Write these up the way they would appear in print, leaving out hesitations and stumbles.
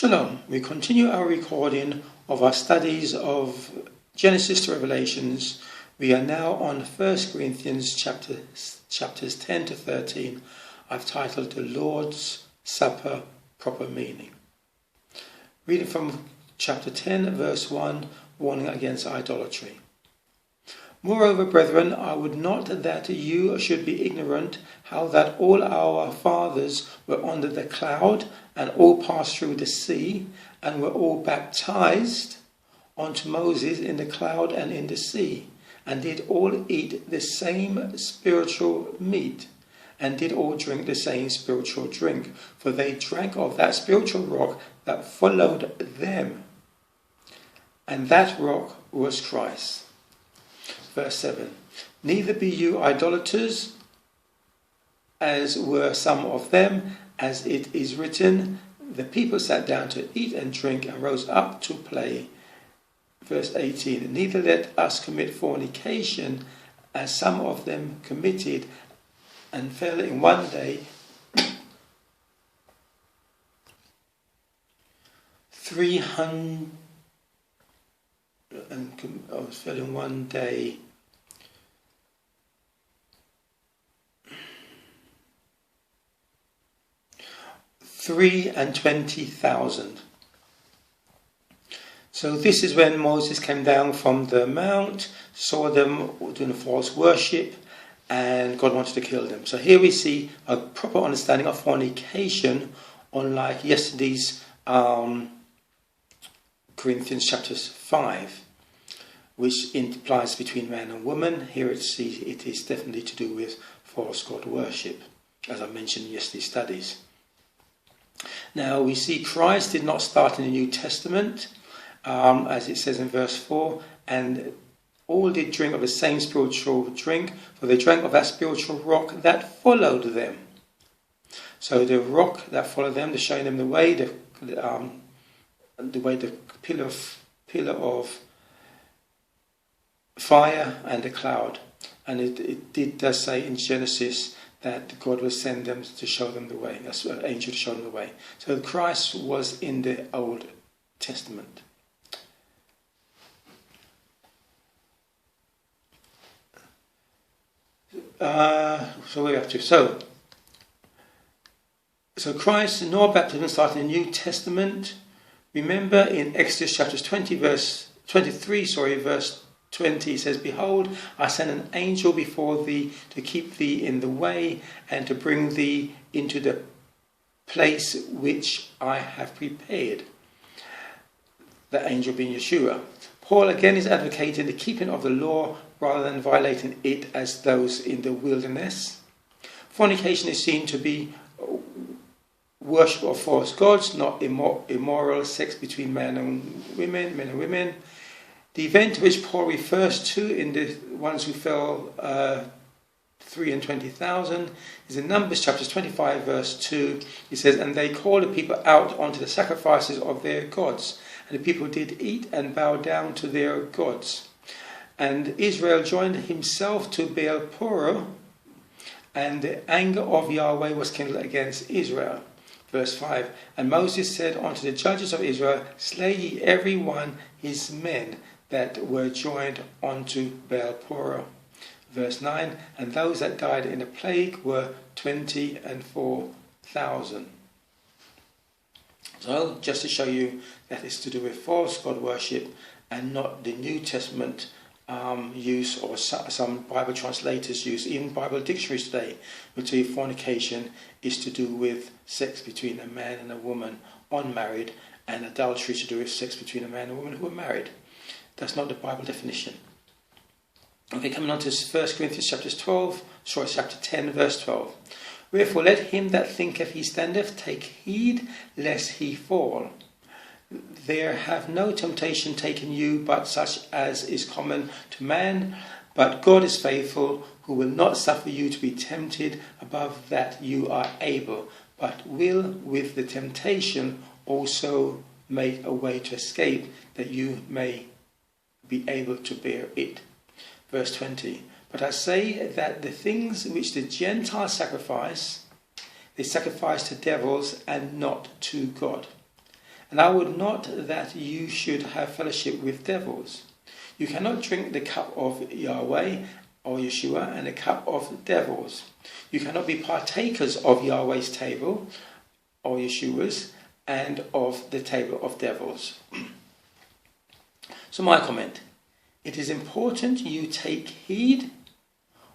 Shalom. We continue our recording of our studies of Genesis to Revelations. We are now on 1 Corinthians chapters 10 to 13. I've titled The Lord's Supper Proper Meaning. Reading from chapter 10 verse 1, warning against idolatry. Moreover, brethren, I would not that you should be ignorant how that all our fathers were under the cloud, and all passed through the sea, and were all baptized unto Moses in the cloud and in the sea, and did all eat the same spiritual meat, and did all drink the same spiritual drink, for they drank of that spiritual rock that followed them, and that rock was Christ. Verse 7. Neither be you idolaters, as were some of them, as it is written, the people sat down to eat and drink and rose up to play. Verse 18. Neither let us commit fornication, as some of them committed, and fell in one day 300 and fell in one day 23,000. So this is when Moses came down from the mount, saw them doing false worship, and God wanted to kill them. So here we see a proper understanding of fornication, unlike yesterday's Corinthians chapter 5, which implies between man and woman. Here it is definitely to do with false God worship, as I mentioned in yesterday's studies. Now we see Christ did not start in the New Testament, as it says in verse 4, and all did drink of the same spiritual drink, for they drank of that spiritual rock that followed them. So the rock that followed them, showing them the way, the pillar of fire and the cloud. And it does say in Genesis that God will send them to show them the way, an angel to show them the way. So Christ was in the Old Testament. So we have to. So Christ, nor baptism started in the New Testament. Remember in Exodus chapters 23, verse 20, it says, Behold, I send an angel before thee to keep thee in the way and to bring thee into the place which I have prepared. The angel being Yeshua. Paul again is advocating the keeping of the law rather than violating it as those in the wilderness. Fornication is seen to be worship of false gods, not immoral sex between men and women. The event which Paul refers to in the ones who fell 3 and 20,000 is in Numbers chapters 25 verse 2. He says, And they called the people out unto the sacrifices of their gods, and the people did eat and bow down to their gods. And Israel joined himself to Baal Peor, and the anger of Yahweh was kindled against Israel. Verse 5, And Moses said unto the judges of Israel, Slay ye every one his men that were joined unto Baal Peor. Verse 9, And those that died in the plague were 24,000. So, just to show you that it's to do with false God worship and not the New Testament use, or some Bible translators use, even Bible dictionaries today, which say fornication is to do with sex between a man and a woman unmarried, and adultery to do with sex between a man and a woman who are married. That's not the Bible definition. Okay, coming on to 1 Corinthians chapter 10 verse 12. Wherefore let him that thinketh he standeth take heed lest he fall. There have no temptation taken you but such as is common to man, but God is faithful, who will not suffer you to be tempted above that you are able, but will with the temptation also make a way to escape, that you may be able to bear it. Verse 20. But I say that the things which the Gentiles sacrifice, they sacrifice to devils and not to God. And I would not that you should have fellowship with devils. You cannot drink the cup of Yahweh or Yeshua and the cup of devils. You cannot be partakers of Yahweh's table or Yeshua's and of the table of devils. So my comment, it is important you take heed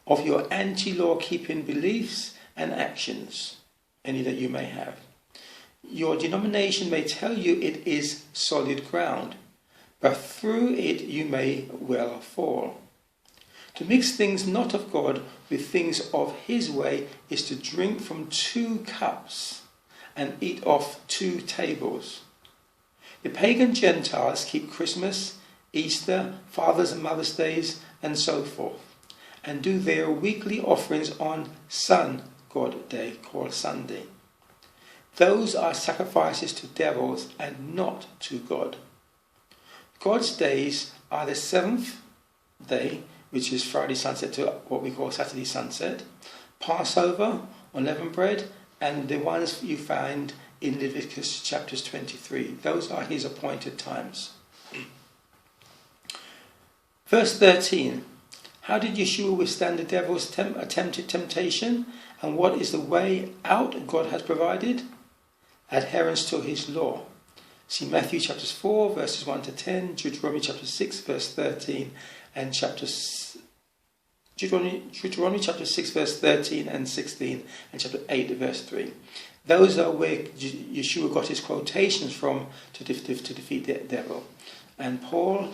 of your anti-law keeping beliefs and actions, any that you may have. Your denomination may tell you it is solid ground, but through it you may well fall. To mix things not of God with things of his way is to drink from 2 cups and eat off 2 tables. The pagan Gentiles keep Christmas, Easter, Father's and Mother's Days, and so forth, and do their weekly offerings on Sun God Day, called Sunday. Those are sacrifices to devils and not to God. God's days are the 7th day, which is Friday sunset to what we call Saturday sunset, Passover, unleavened bread, and the ones you find in Leviticus chapters 23. Those are his appointed times. Verse 13. How did Yeshua withstand the devil's attempted temptation? And what is the way out God has provided? Adherence to his law. See Matthew chapters 4 verses 1 to 10, Deuteronomy chapter 6 verse 13, and Deuteronomy chapter 6 verse 13 and 16, and chapter 8 verse 3. Those are where Yeshua got his quotations from to defeat the devil. And Paul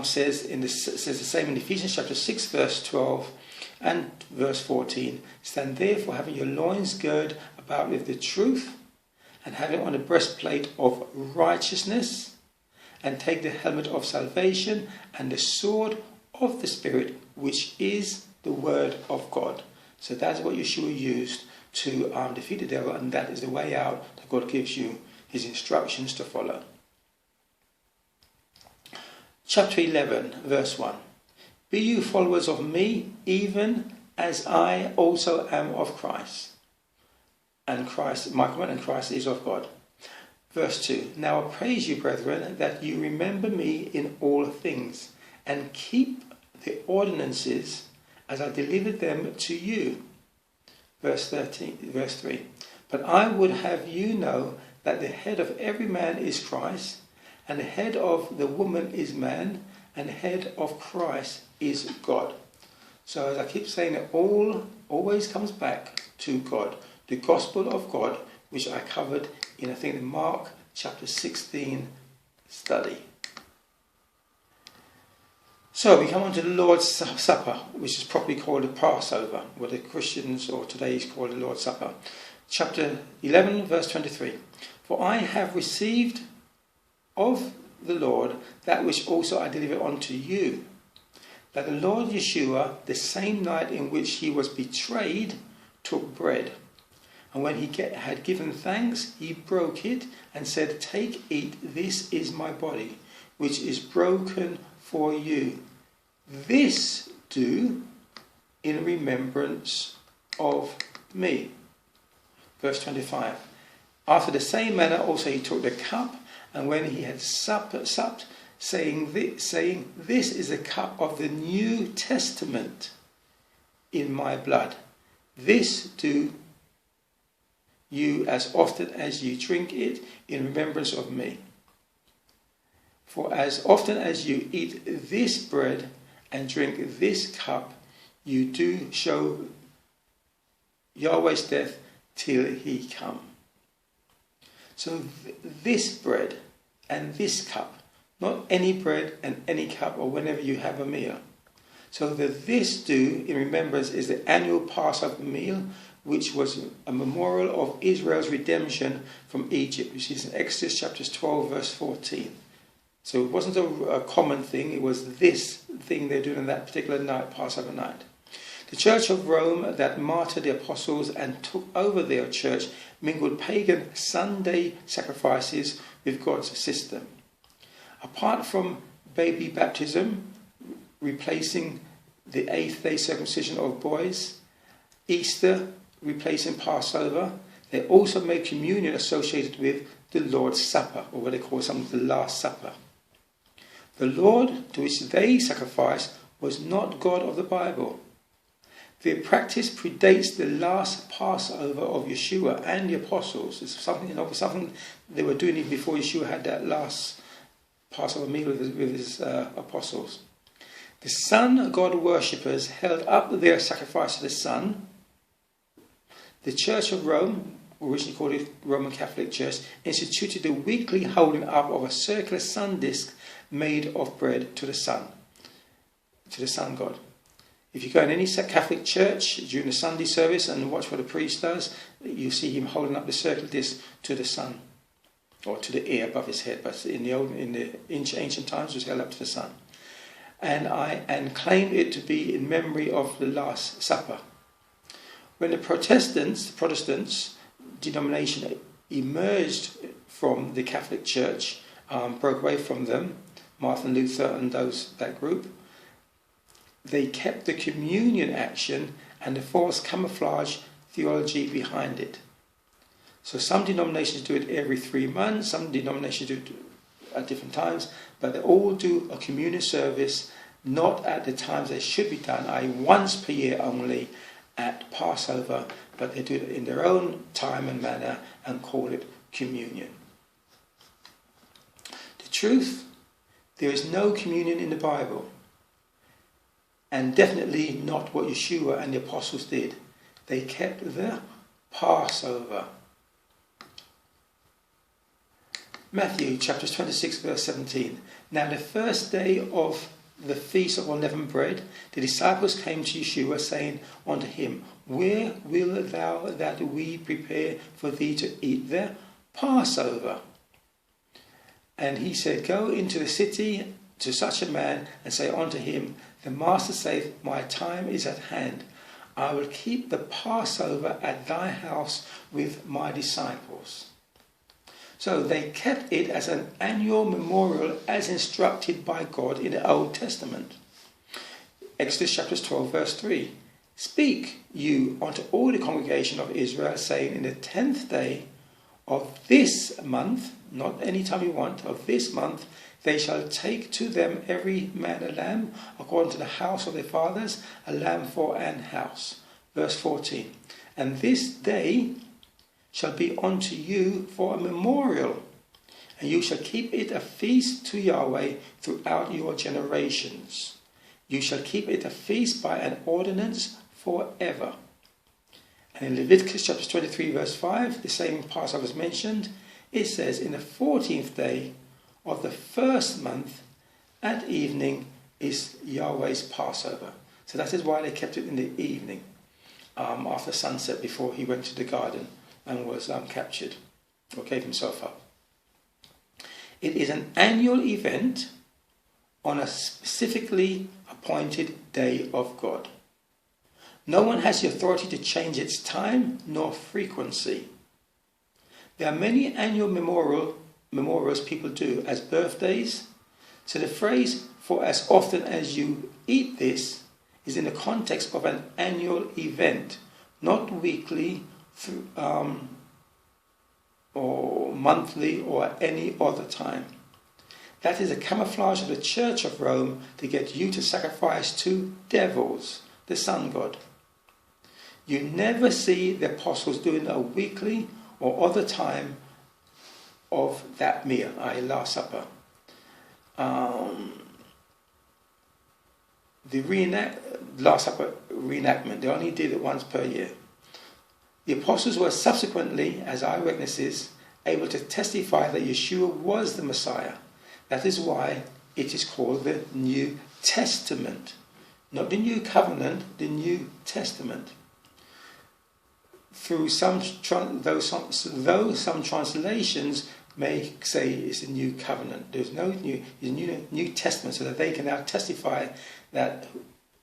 says the same in Ephesians chapter 6 verse 12 and verse 14. Stand therefore having your loins girded about with the truth, and having on a breastplate of righteousness, and take the helmet of salvation and the sword of the Spirit, which is the word of God. So that's what Yeshua used to defeat the devil, and that is the way out that God gives you his instructions to follow. Chapter 11, verse 1. Be you followers of me, even as I also am of Christ. And Christ, my command, and Christ is of God. Verse 2. Now I praise you, brethren, that you remember me in all things, and keep the ordinances as I delivered them to you. Verse 3. But I would have you know that the head of every man is Christ, and the head of the woman is man, and the head of Christ is God. So as I keep saying, it always comes back to God. The gospel of God, which I covered in, I think, the Mark chapter 16 study. So we come on to the Lord's Supper, which is properly called the Passover, what the Christians or today is called the Lord's Supper. Chapter 11, verse 23. For I have received of the Lord that which also I delivered unto you, that the Lord Yeshua, the same night in which he was betrayed, took bread. And when he had given thanks, he broke it and said, Take, eat, this is my body, which is broken for you. This do in remembrance of me. Verse 25. After the same manner also he took the cup, and when he had supped, saying, This is the cup of the New Testament in my blood. This do you as often as you drink it in remembrance of me. For as often as you eat this bread and drink this cup, you do show Yahweh's death till he come. So this bread and this cup, not any bread and any cup or whenever you have a meal. So this do in remembrance is the annual Passover meal, which was a memorial of Israel's redemption from Egypt, which is in Exodus chapters 12 verse 14. So it wasn't a common thing, it was this thing they're doing on that particular night, Passover night. The Church of Rome that martyred the apostles and took over their church mingled pagan Sunday sacrifices with God's system. Apart from baby baptism, replacing the 8th day circumcision of boys, Easter replacing Passover, They also made communion associated with the Lord's Supper, or what they call something the Last Supper. The Lord to which they sacrificed was not God of the Bible. Their practice predates the last Passover of Yeshua and the apostles. It's something they were doing even before Yeshua had that last Passover meal with his apostles. The sun god worshippers held up their sacrifice to the sun. The Church of Rome, originally called the Roman Catholic Church, instituted the weekly holding up of a circular sun disk made of bread to the sun god. If you go in any Catholic church during the Sunday service and watch what the priest does, you see him holding up the circular disc to the sun, or to the ear above his head. But in the ancient times, it was held up to the sun, and claimed it to be in memory of the Last Supper. When the Protestants denomination emerged from the Catholic Church, broke away from them, Martin Luther and that group, they kept the communion action and the false camouflage theology behind it. So some denominations do it every 3 months, some denominations do it at different times, but they all do a communion service, not at the times they should be done, i.e. once per year only at Passover, but they do it in their own time and manner and call it communion. The truth, there is no communion in the Bible. And definitely not what Yeshua and the apostles did. They kept the Passover. Matthew chapter 26 verse 17. Now the first day of the feast of unleavened bread, the disciples came to Yeshua, saying unto him, Where wilt thou that we prepare for thee to eat the Passover? And he said, Go into the city to such a man, and say unto him, The Master saith, My time is at hand. I will keep the Passover at thy house with my disciples. So they kept it as an annual memorial as instructed by God in the Old Testament. Exodus chapter 12 verse 3. Speak you unto all the congregation of Israel, saying, In the 10th day of this month, not any time you want, of this month, they shall take to them every man a lamb, according to the house of their fathers, a lamb for an house. Verse 14. And this day shall be unto you for a memorial, and you shall keep it a feast to Yahweh throughout your generations. You shall keep it a feast by an ordinance forever. And in Leviticus chapter 23 verse 5, the same Passover is mentioned. It says, In the 14th day of the first month at evening is Yahweh's Passover. So that is why they kept it in the evening, after sunset, before he went to the garden and was captured, or gave himself up. It is an annual event on a specifically appointed day of God. No one has the authority to change its time nor frequency. There are many annual memorials people do as birthdays. So the phrase, for as often as you eat this, is in the context of an annual event, not weekly or monthly or any other time. That is a camouflage of the Church of Rome to get you to sacrifice to devils, the sun god. You never see the apostles doing a weekly or other time of that meal, i.e. Last Supper. The Last Supper reenactment, they only did it once per year. The apostles were subsequently, as eyewitnesses, able to testify that Yeshua was the Messiah. That is why it is called the New Testament. Not the New Covenant, the New Testament. Though some translations may say it's a New Covenant, there's no New Testament, so that they can now testify that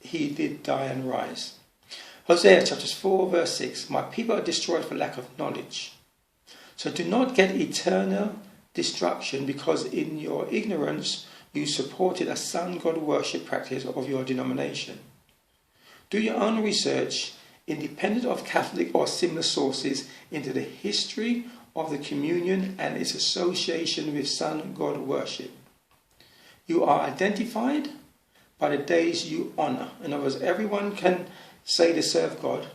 he did die and rise. Hosea chapter 4 verse 6, My people are destroyed for lack of knowledge. So do not get eternal destruction because in your ignorance you supported a sun god worship practice of your denomination. Do your own research independent of Catholic or similar sources, into the history of the communion and its association with Son God worship. You are identified by the days you honour. In other words, everyone can say they serve God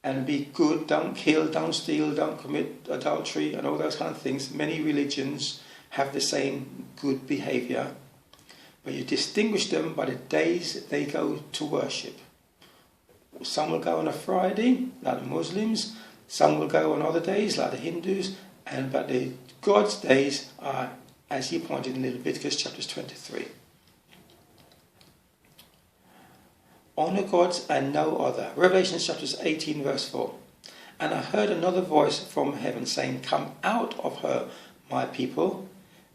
and be good, don't kill, don't steal, don't commit adultery and all those kind of things. Many religions have the same good behaviour, but you distinguish them by the days they go to worship. Some will go on a Friday, like the Muslims. Some will go on other days, like the Hindus. But the God's days are, as he pointed in Leviticus chapters 23. Honour God and no other. Revelation chapters 18 verse 4. And I heard another voice from heaven saying, Come out of her, my people,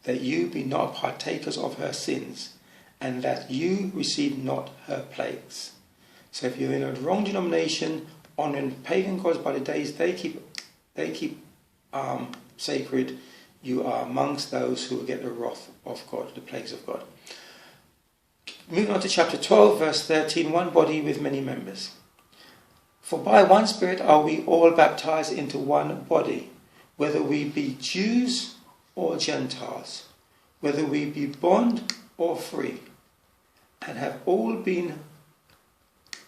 that you be not partakers of her sins, and that you receive not her plagues. So if you're in a wrong denomination, honouring pagan gods by the days they keep sacred, you are amongst those who will get the wrath of God, the plagues of God. Moving on to chapter 12, verse 13, one body with many members. For by one Spirit are we all baptized into one body, whether we be Jews or Gentiles, whether we be bond or free, and have all been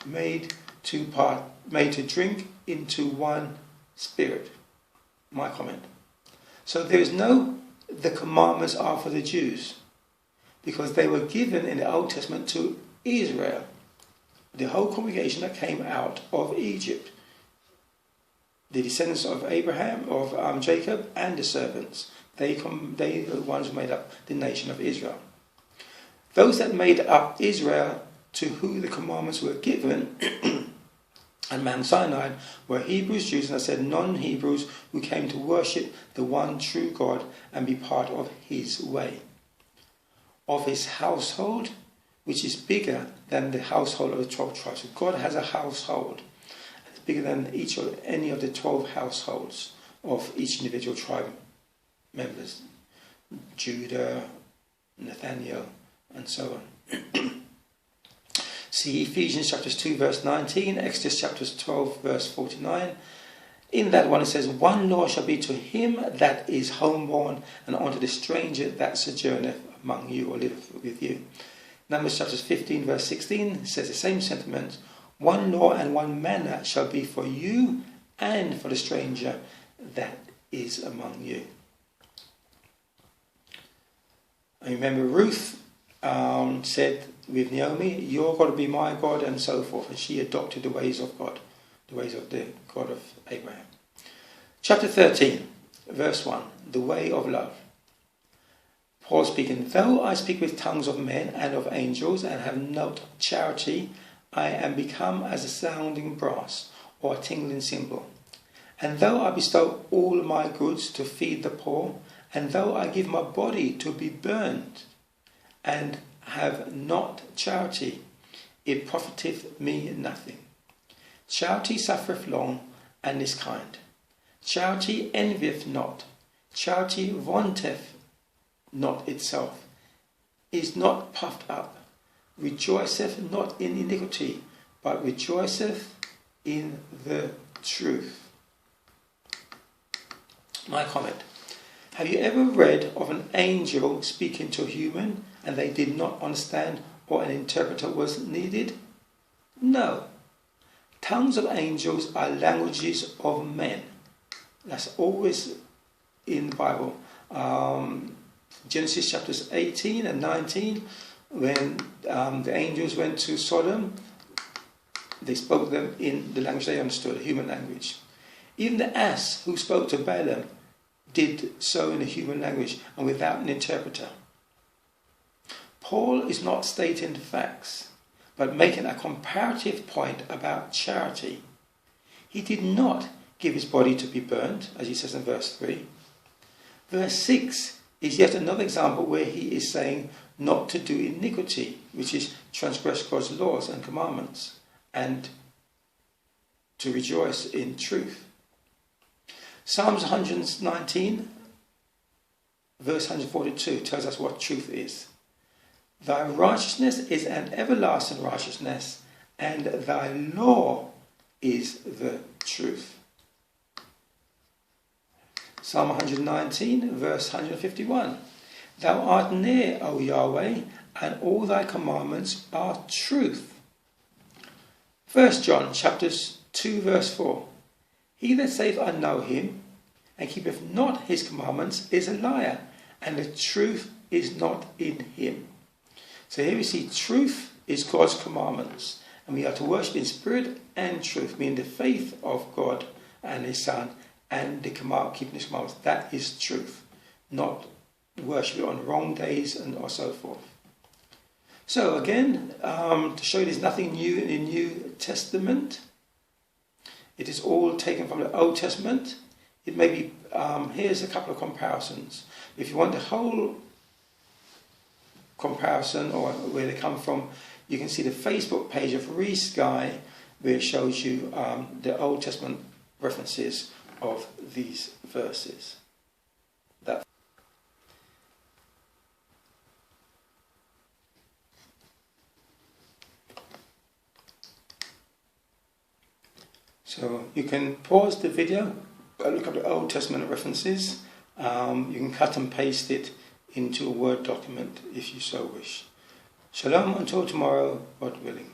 made to drink into one Spirit. My comment. So there is the commandments are for the Jews, because they were given in the Old Testament to Israel, the whole congregation that came out of Egypt, the descendants of Abraham, of Jacob, and the servants. They are the ones who made up the nation of Israel. Those that made up Israel, to who the commandments were given at Mount Sinai, were Hebrews, Jews, and I said non-Hebrews who came to worship the one true God and be part of his way, of his household, which is bigger than the household of the 12 tribes. So God has a household. It's bigger than any of the 12 households of each individual tribe members. Judah, Nathaniel, and so on. See Ephesians chapters 2 verse 19, Exodus chapters 12 verse 49. In that one it says, one law shall be to him that is homeborn, and unto the stranger that sojourneth among you, or liveth with you. Numbers chapters 15 verse 16 says the same sentiment. One law and one manner shall be for you and for the stranger that is among you. I remember Ruth said with Naomi, you're going to be my God, and so forth. And she adopted the ways of God, the ways of the God of Abraham. Chapter 13, verse 1, the way of love. Paul speaking, though I speak with tongues of men and of angels and have not charity, I am become as a sounding brass or a tingling cymbal. And though I bestow all my goods to feed the poor, and though I give my body to be burnt, and have not charity, it profiteth me nothing. Charity suffereth long, and is kind. Charity envieth not. Charity vaunteth not itself, is not puffed up, rejoiceth not in iniquity, but rejoiceth in the truth. My comment. Have you ever read of an angel speaking to a human and they did not understand, or an interpreter was needed? No. Tongues of angels are languages of men. That's always in the Bible. Genesis chapters 18 and 19, when the angels went to Sodom, they spoke to them in the language they understood, human language. Even the ass who spoke to Balaam did so in a human language and without an interpreter. Paul is not stating facts, but making a comparative point about charity. He did not give his body to be burnt, as he says in verse 3. Verse 6 is yet another example where he is saying not to do iniquity, which is transgress God's laws and commandments, and to rejoice in truth. Psalms 119, verse 142 tells us what truth is. Thy righteousness is an everlasting righteousness, and thy law is the truth. Psalm 119, verse 151. Thou art near, O Yahweh, and all thy commandments are truth. 1 John chapters 2, verse 4. He that saith, I know him, and keepeth not his commandments, is a liar, and the truth is not in him. So here we see truth is God's commandments, and we are to worship in spirit and truth, meaning the faith of God and his Son, and the keeping his commandments. That is truth, not worship on wrong days and or so forth. So again, to show you there's nothing new in the New Testament, it is all taken from the Old Testament. It may be, here's a couple of comparisons. If you want the whole comparison or where they come from, you can see the Facebook page of Reese Guy, where it shows you the Old Testament references of these verses. So you can pause the video, look up the Old Testament references. You can cut and paste it into a Word document if you so wish. Shalom until tomorrow, God willing.